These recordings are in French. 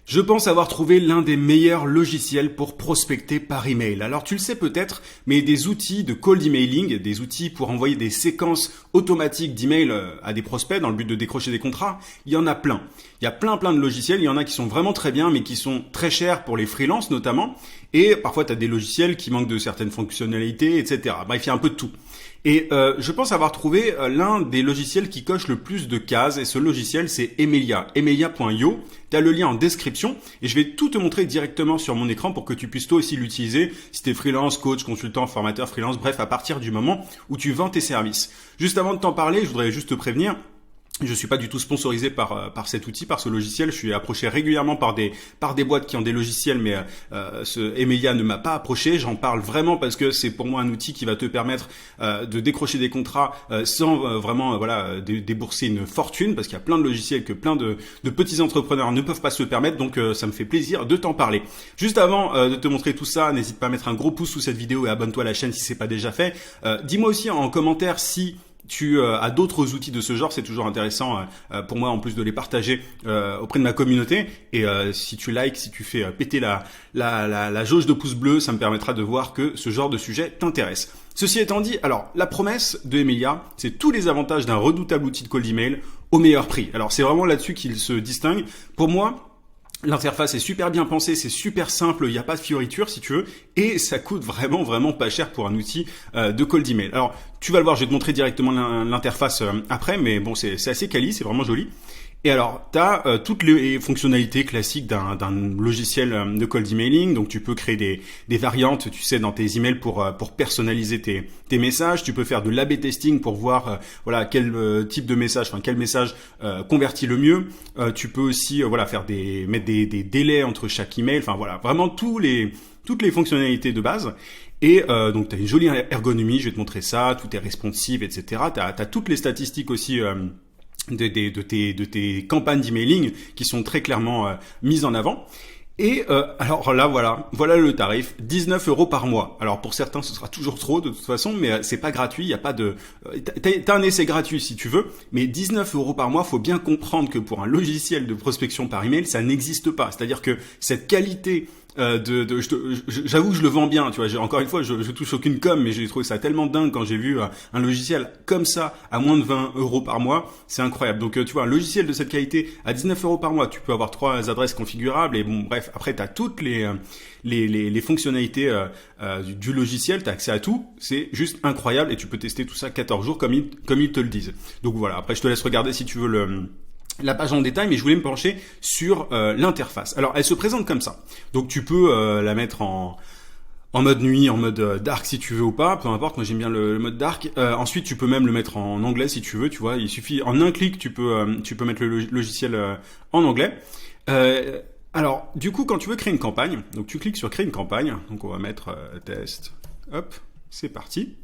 Je pense avoir trouvé l'un des meilleurs logiciels pour prospecter par email. Alors tu le sais peut-être, mais des outils de cold emailing, des outils pour envoyer des séquences automatiques d'emails à des prospects dans le but de décrocher des contrats, il y en a plein. Il y a plein de logiciels, il y en a qui sont vraiment très bien, mais qui sont très chers pour les freelances notamment. Et parfois tu as des logiciels qui manquent de certaines fonctionnalités, etc. Bref, il y a un peu de tout. Et je pense avoir trouvé l'un des logiciels qui coche le plus de cases, et ce logiciel c'est Emelia, emelia.io. Tu as le lien en description et je vais tout te montrer directement sur mon écran pour que tu puisses toi aussi l'utiliser si tu es freelance, coach, consultant, formateur, freelance, bref, à partir du moment où tu vends tes services. Juste avant de t'en parler, je voudrais juste te prévenir. Je suis pas du tout sponsorisé par cet outil, par ce logiciel. Je suis approché régulièrement par des boîtes qui ont des logiciels, mais ce Emelia ne m'a pas approché. J'en parle vraiment parce que c'est pour moi un outil qui va te permettre de décrocher des contrats sans vraiment débourser une fortune, parce qu'il y a plein de logiciels que plein de petits entrepreneurs ne peuvent pas se permettre. Donc ça me fait plaisir de t'en parler. Juste avant de te montrer tout ça, n'hésite pas à mettre un gros pouce sous cette vidéo et abonne-toi à la chaîne si c'est pas déjà fait. Dis-moi aussi en commentaire si tu as d'autres outils de ce genre, c'est toujours intéressant pour moi en plus de les partager auprès de ma communauté. Et si tu likes, si tu fais péter la jauge de pouces bleus, ça me permettra de voir que ce genre de sujet t'intéresse. Ceci étant dit, alors la promesse de Emelia, c'est tous les avantages d'un redoutable outil de cold email au meilleur prix. Alors c'est vraiment là-dessus qu'il se distingue. Pour moi, l'interface est super bien pensée, c'est super simple, il n'y a pas de fioritures si tu veux, et ça coûte vraiment pas cher pour un outil de cold email. Alors tu vas le voir, je vais te montrer directement l'interface après, mais bon c'est assez quali, c'est vraiment joli. Et alors, tu as toutes les fonctionnalités classiques d'un logiciel de cold emailing. Donc, tu peux créer des variantes, tu sais, dans tes emails pour personnaliser tes messages. Tu peux faire de l'A/B testing pour voir quel type de message, enfin quel message convertit le mieux. Tu peux aussi mettre des délais entre chaque email. Enfin voilà, vraiment toutes les fonctionnalités de base. Et donc, tu as une jolie ergonomie. Je vais te montrer ça. Tout est responsive, etc. Tu as toutes les statistiques aussi. De tes campagnes d'emailing qui sont très clairement mises en avant. Et alors là, voilà le tarif, 19 € par mois. Alors pour certains, ce sera toujours trop de toute façon, mais c'est pas gratuit. Il y a pas de, t'as un essai gratuit si tu veux, mais 19 € par mois. Faut bien comprendre que pour un logiciel de prospection par email, ça n'existe pas. C'est-à-dire que cette qualité j'avoue que je le vends bien, tu vois. Encore une fois, je touche aucune com, mais j'ai trouvé ça tellement dingue quand j'ai vu un logiciel comme ça à moins de 20 € par mois. C'est incroyable. Donc, tu vois, un logiciel de cette qualité à 19 € par mois, tu peux avoir 3 adresses configurables et bon, bref. Après, t'as toutes les fonctionnalités du logiciel, t'as accès à tout. C'est juste incroyable et tu peux tester tout ça 14 jours comme ils te le disent. Donc voilà. Après, je te laisse regarder si tu veux la page en détail, mais je voulais me pencher sur l'interface. Alors, elle se présente comme ça. Donc, tu peux la mettre en mode nuit, en mode dark si tu veux ou pas, peu importe. Moi, j'aime bien le mode dark. Ensuite, tu peux même le mettre en anglais si tu veux. Tu vois, il suffit en un clic, tu peux mettre le logiciel en anglais. Alors, du coup, quand tu veux créer une campagne, donc tu cliques sur créer une campagne. Donc, on va mettre test. Hop, c'est parti.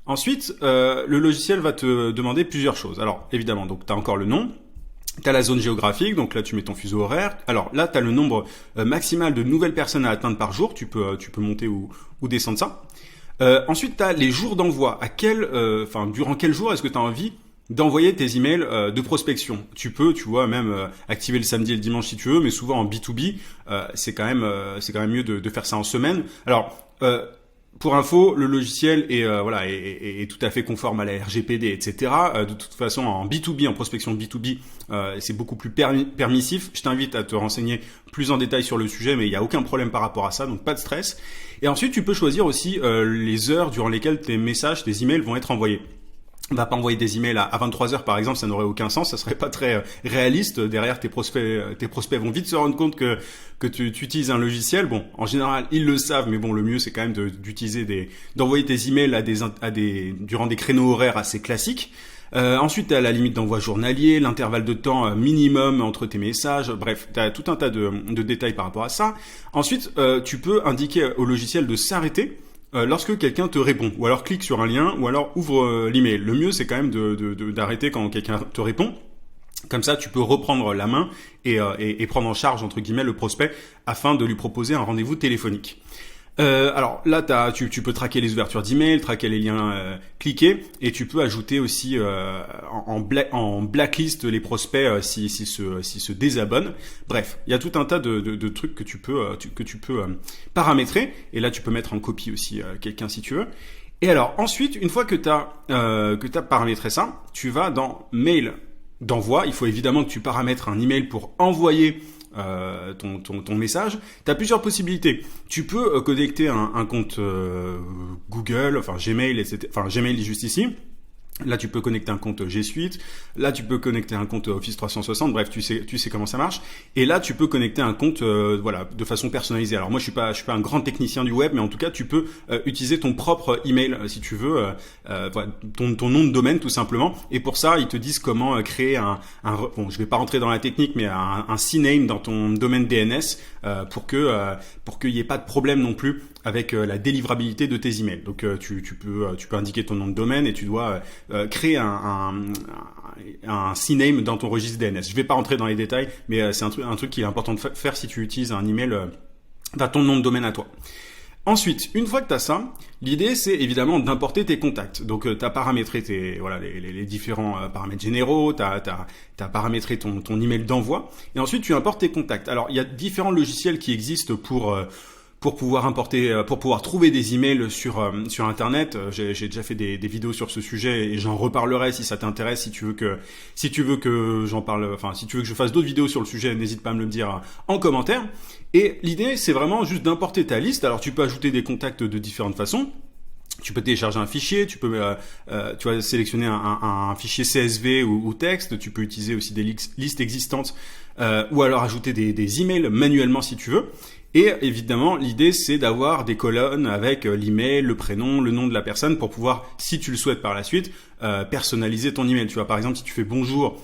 Ensuite, le logiciel va te demander plusieurs choses. Alors, évidemment, donc tu as encore le nom, tu as la zone géographique, donc là tu mets ton fuseau horaire. Alors là, tu as le nombre maximal de nouvelles personnes à atteindre par jour, tu peux monter ou descendre ça. Ensuite, tu as les jours d'envoi. Durant quel jour est-ce que tu as envie d'envoyer tes emails de prospection? Tu peux, tu vois, même activer le samedi et le dimanche si tu veux, mais souvent en B2B, c'est quand même mieux de faire ça en semaine. Alors, pour info, le logiciel est tout à fait conforme à la RGPD, etc. De toute façon, en B2B, en prospection B2B, c'est beaucoup plus permissif. Je t'invite à te renseigner plus en détail sur le sujet, mais il n'y a aucun problème par rapport à ça, donc pas de stress. Et ensuite, tu peux choisir aussi les heures durant lesquelles tes messages, tes emails vont être envoyés. On va pas envoyer des emails à 23h par exemple, ça n'aurait aucun sens, ça serait pas très réaliste. Derrière tes prospects vont vite se rendre compte que tu utilises un logiciel. Bon, en général, ils le savent, mais bon, le mieux c'est quand même d'envoyer tes emails durant des créneaux horaires assez classiques. Ensuite, tu as la limite d'envoi journalier, l'intervalle de temps minimum entre tes messages. Bref, tu as tout un tas de détails par rapport à ça. Ensuite, tu peux indiquer au logiciel de s'arrêter lorsque quelqu'un te répond, ou alors clique sur un lien, ou alors ouvre l'email. Le mieux, c'est quand même d'arrêter quand quelqu'un te répond. Comme ça, tu peux reprendre la main et prendre en charge, entre guillemets, le prospect afin de lui proposer un rendez-vous téléphonique. Alors là, tu peux traquer les ouvertures d'email, traquer les liens cliqués, et tu peux ajouter aussi en blacklist les prospects si se désabonnent. Bref, il y a tout un tas de trucs que tu peux paramétrer, et là tu peux mettre en copie aussi quelqu'un si tu veux. Et alors ensuite, une fois que t'as paramétré ça, tu vas dans mail d'envoi. Il faut évidemment que tu paramètres un email pour envoyer ton message. Tu as plusieurs possibilités. Tu peux connecter un compte Google, enfin Gmail, etc. Enfin Gmail est juste ici. Là, tu peux connecter un compte G Suite. Là, tu peux connecter un compte Office 360. Bref, tu sais comment ça marche. Et là, tu peux connecter un compte, voilà, de façon personnalisée. Alors moi, je suis pas un grand technicien du web, mais en tout cas, tu peux utiliser ton propre email si tu veux, voilà, ton nom de domaine tout simplement. Et pour ça, ils te disent comment créer bon, je vais pas rentrer dans la technique, mais un CNAME dans ton domaine DNS pour qu'il y ait pas de problème non plus avec la délivrabilité de tes emails. Donc tu peux indiquer ton nom de domaine et tu dois créer un CNAME dans ton registre DNS. Je vais pas rentrer dans les détails, mais c'est un truc qui est important de faire si tu utilises un email dans ton nom de domaine à toi. Ensuite, une fois que tu as ça, l'idée c'est évidemment d'importer tes contacts. Donc tu as paramétré les différents paramètres généraux, tu as paramétré ton email d'envoi, et ensuite tu importes tes contacts. Alors il y a différents logiciels qui existent pour pouvoir importer, pour pouvoir trouver des emails sur internet. J'ai déjà fait des vidéos sur ce sujet et j'en reparlerai si ça t'intéresse, si tu veux que j'en parle, enfin si tu veux que je fasse d'autres vidéos sur le sujet, n'hésite pas à me le dire en commentaire. Et l'idée c'est vraiment juste d'importer ta liste. Alors tu peux ajouter des contacts de différentes façons. Tu peux télécharger un fichier, tu peux tu vas sélectionner un fichier CSV ou texte, tu peux utiliser aussi des listes existantes ou alors ajouter des emails manuellement si tu veux. Et évidemment, l'idée c'est d'avoir des colonnes avec l'email, le prénom, le nom de la personne pour pouvoir, si tu le souhaites par la suite, personnaliser ton email. Tu vois, par exemple, si tu fais bonjour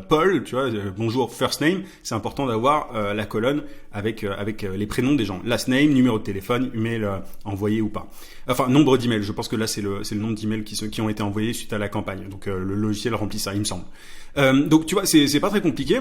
Paul, tu vois, bonjour first name, c'est important d'avoir la colonne avec les prénoms des gens, last name, numéro de téléphone, email envoyé ou pas. Enfin, nombre d'emails. Je pense que là c'est le nombre d'emails qui ont été envoyés suite à la campagne. Donc le logiciel remplit ça, il me semble. Donc tu vois, c'est pas très compliqué.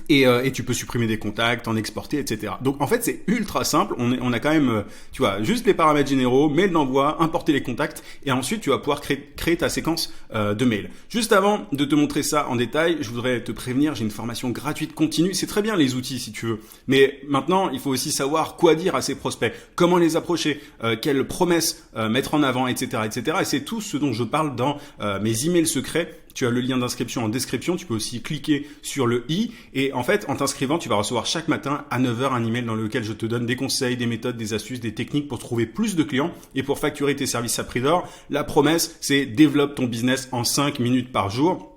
Et tu peux supprimer des contacts, en exporter, etc. Donc en fait c'est ultra simple. On a quand même, tu vois, juste les paramètres généraux, mail d'envoi, importer les contacts, et ensuite tu vas pouvoir créer ta séquence de mails. Juste avant de te montrer ça en détail, je voudrais te prévenir, j'ai une formation gratuite continue. C'est très bien les outils si tu veux, mais maintenant il faut aussi savoir quoi dire à ses prospects, comment les approcher, quelles promesses mettre en avant, etc., etc. Et c'est tout ce dont je parle dans mes emails secrets. Tu as le lien d'inscription en description, tu peux aussi cliquer sur le i, et en fait en t'inscrivant tu vas recevoir chaque matin à 9h un email dans lequel je te donne des conseils, des méthodes, des astuces, des techniques pour trouver plus de clients et pour facturer tes services à prix d'or. La promesse c'est développe ton business en 5 minutes par jour.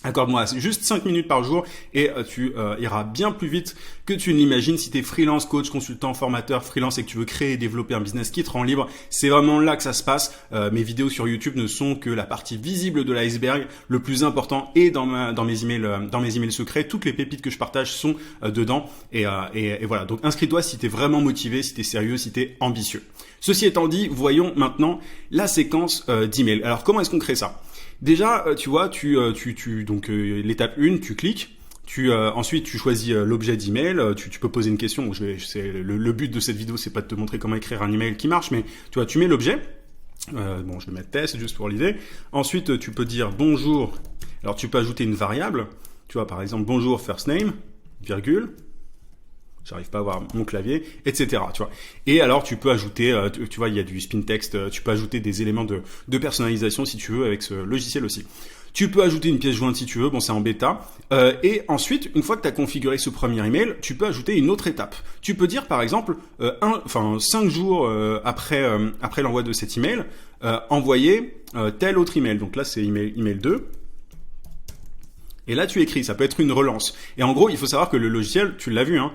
Accorde-moi juste 5 minutes par jour et tu iras bien plus vite que tu ne l'imagines. Si tu es freelance, coach, consultant, formateur, freelance et que tu veux créer et développer un business qui te rend libre, c'est vraiment là que ça se passe. Mes vidéos sur YouTube ne sont que la partie visible de l'iceberg. Le plus important est dans mes emails secrets. Toutes les pépites que je partage sont dedans. Et voilà. Donc inscris-toi si tu es vraiment motivé, si tu es sérieux, si tu es ambitieux. Ceci étant dit, voyons maintenant la séquence d'emails. Alors comment est-ce qu'on crée ça ? Déjà, tu vois, donc l'étape 1, tu cliques. Ensuite, tu choisis l'objet d'email. Tu peux poser une question. Le but de cette vidéo, c'est pas de te montrer comment écrire un email qui marche, mais tu vois, tu mets l'objet. Bon, je vais mettre test juste pour l'idée. Ensuite, tu peux dire bonjour. Alors, tu peux ajouter une variable. Tu vois, par exemple, bonjour first name, virgule. J'arrive pas à voir mon clavier, etc. Tu vois. Et alors tu peux ajouter, tu vois, il y a du spin text, tu peux ajouter des éléments de personnalisation si tu veux avec ce logiciel aussi. Tu peux ajouter une pièce jointe si tu veux, bon c'est en bêta. Et ensuite, une fois que tu as configuré ce premier email, tu peux ajouter une autre étape. Tu peux dire par exemple, 5 jours après l'envoi de cet email, envoyer tel autre email. Donc là c'est email 2. Et là, tu écris, ça peut être une relance. Et en gros, il faut savoir que le logiciel, tu l'as vu, hein,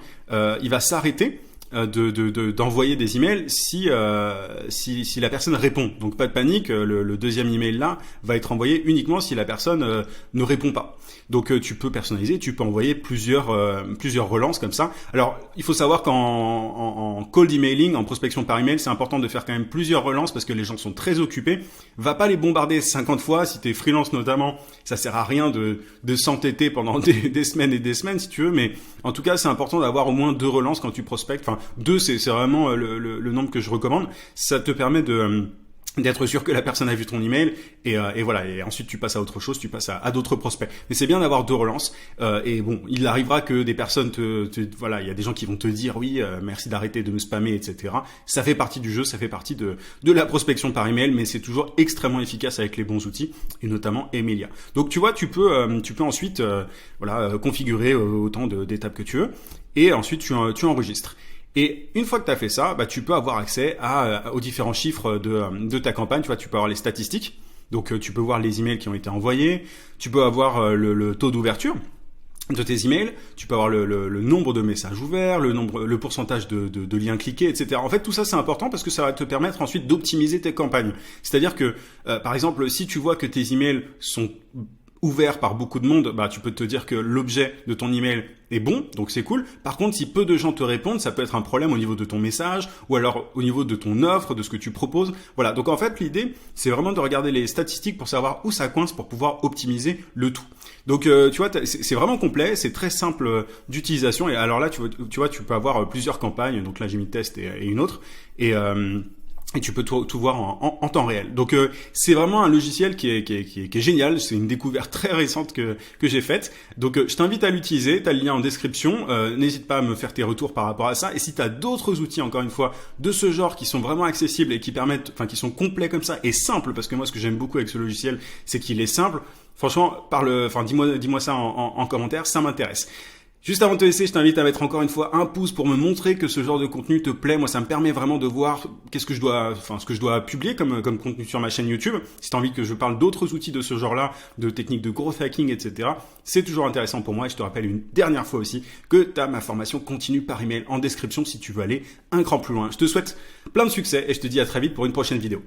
il va s'arrêter d'envoyer des emails si la personne répond. Donc pas de panique, le deuxième email là va être envoyé uniquement si la personne ne répond pas. Donc tu peux personnaliser, tu peux envoyer plusieurs relances comme ça. Alors il faut savoir qu'en cold emailing, en prospection par email, c'est important de faire quand même plusieurs relances parce que les gens sont très occupés. Va pas les bombarder 50 fois, si t'es freelance notamment, ça sert à rien de s'entêter pendant des semaines et des semaines si tu veux, mais en tout cas c'est important d'avoir au moins 2 relances quand tu prospectes. Enfin, Enfin, 2, c'est vraiment le nombre que je recommande. Ça te permet d'être sûr que la personne a vu ton email et voilà, et ensuite tu passes à autre chose, tu passes à d'autres prospects. Mais c'est bien d'avoir 2 relances et bon, il arrivera que des personnes voilà, il y a des gens qui vont te dire oui, merci d'arrêter de me spammer, etc. Ça fait partie du jeu, ça fait partie de la prospection par email, mais c'est toujours extrêmement efficace avec les bons outils et notamment Emilia. Donc tu vois, tu peux ensuite voilà, configurer autant d'étapes que tu veux et ensuite tu enregistres. Et une fois que tu as fait ça, bah, tu peux avoir accès aux différents chiffres de ta campagne. Tu vois, tu peux avoir les statistiques. Donc, tu peux voir les emails qui ont été envoyés. Tu peux avoir le taux d'ouverture de tes emails. Tu peux avoir le nombre de messages ouverts, le pourcentage de liens cliqués, etc. En fait, tout ça, c'est important parce que ça va te permettre ensuite d'optimiser tes campagnes. C'est-à-dire que, par exemple, si tu vois que tes emails sont ouvert par beaucoup de monde, bah tu peux te dire que l'objet de ton email est bon, donc c'est cool. Par contre, si peu de gens te répondent, ça peut être un problème au niveau de ton message ou alors au niveau de ton offre, de ce que tu proposes. Voilà, donc en fait, l'idée, c'est vraiment de regarder les statistiques pour savoir où ça coince pour pouvoir optimiser le tout. Donc tu vois, c'est vraiment complet, c'est très simple d'utilisation et alors là, tu vois, tu peux avoir plusieurs campagnes. Donc là, j'ai mis test et une autre et tu peux tout voir en temps réel. Donc c'est vraiment un logiciel qui est génial. C'est une découverte très récente que j'ai faite. Donc je t'invite à l'utiliser. Tu as le lien en description. N'hésite pas à me faire tes retours par rapport à ça. Et si tu as d'autres outils, encore une fois, de ce genre qui sont vraiment accessibles et qui qui sont complets comme ça et simples, parce que moi ce que j'aime beaucoup avec ce logiciel, c'est qu'il est simple. Franchement, dis-moi ça en commentaire, ça m'intéresse. Juste avant de te laisser, je t'invite à mettre encore une fois un pouce pour me montrer que ce genre de contenu te plaît. Moi, ça me permet vraiment de voir ce que je dois publier comme contenu sur ma chaîne YouTube. Si tu as envie que je parle d'autres outils de ce genre-là, de techniques de growth hacking, etc., c'est toujours intéressant pour moi. Et je te rappelle une dernière fois aussi que tu as ma formation continue par email en description si tu veux aller un cran plus loin. Je te souhaite plein de succès et je te dis à très vite pour une prochaine vidéo.